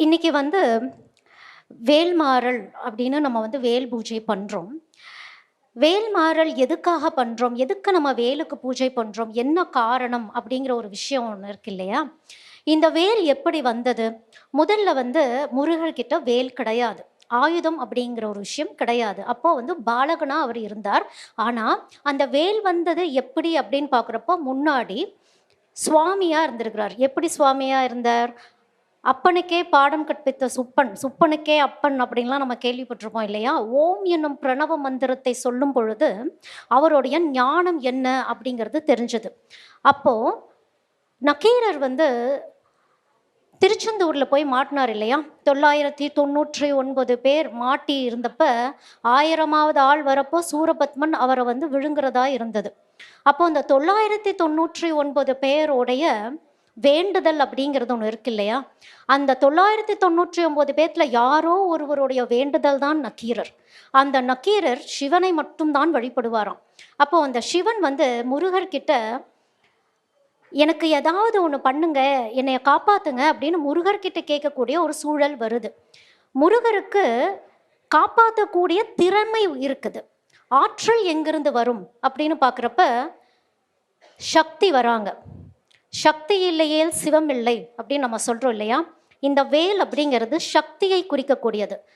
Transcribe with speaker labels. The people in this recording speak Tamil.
Speaker 1: இன்னைக்கு வந்து வேல்மாறல் அப்படின்னு நம்ம வந்து வேல் பூஜை பண்றோம். வேல்மாறல் எதுக்காக பண்றோம்? எதுக்கு நம்ம வேலுக்கு பூஜை பண்றோம்? என்ன காரணம்? அப்படிங்கிற ஒரு விஷயம் ஒண்ணு இருக்கு இல்லையா? இந்த வேல் எப்படி வந்தது? முதல்ல வந்து முருகர்கிட்ட வேல் கிடையாது. ஆயுதம் அப்படிங்கிற ஒரு விஷயம் கிடையாது. அப்போ வந்து பாலகனா அவர் இருந்தார். ஆனா, அந்த வேல் வந்தது எப்படி அப்படின்னு பார்க்குறப்போ, முன்னாடி சுவாமியா இருந்திருக்கிறார். எப்படி சுவாமியா இருந்தார்? அப்பனுக்கே பாடம் கற்பித்த சுப்பன், சுப்பனுக்கே அப்பன் அப்படின்லாம் நம்ம கேள்விப்பட்டிருப்போம் இல்லையா? ஓம் என்னும் பிரணவ மந்திரத்தை சொல்லும் பொழுது, அவருடைய ஞானம் என்ன அப்படிங்கிறது தெரிஞ்சது. அப்போ நக்கீரர் வந்து திருச்செந்தூர்ல போய் மாட்டினார் இல்லையா? 999 பேர் மாட்டி இருந்தப்ப, 1000வது ஆள் வரப்போ சூரபத்மன் அவரை வந்து விழுங்குறதா இருந்தது. அப்போ அந்த 999 பேருடைய வேண்டுதல் அப்படிங்கிறது ஒன்று இருக்கு இல்லையா? அந்த 999 பேர்த்துல யாரோ ஒருவருடைய வேண்டுதல் தான் நக்கீரர். அந்த நக்கீரர் சிவனை மட்டும் தான் வழிபடுவாராம். அப்போ அந்த சிவன் வந்து முருகர்கிட்ட எனக்கு ஏதாவது ஒன்று பண்ணுங்க, என்னைய காப்பாத்துங்க அப்படின்னு முருகர்கிட்ட கேட்கக்கூடிய ஒரு சூழல் வருது. முருகருக்கு காப்பாற்றக்கூடிய திறமை இருக்குது. ஆற்றல் எங்கிருந்து வரும் அப்படின்னு பார்க்குறப்ப சக்தி வராங்க. சக்தி இல்லையேல் சிவம் இல்லை அப்படின்னு நம்ம சொல்றோம் இல்லையா? இந்த வேல் அப்படிங்கிறது சக்தியை குறிக்கக்கூடியது.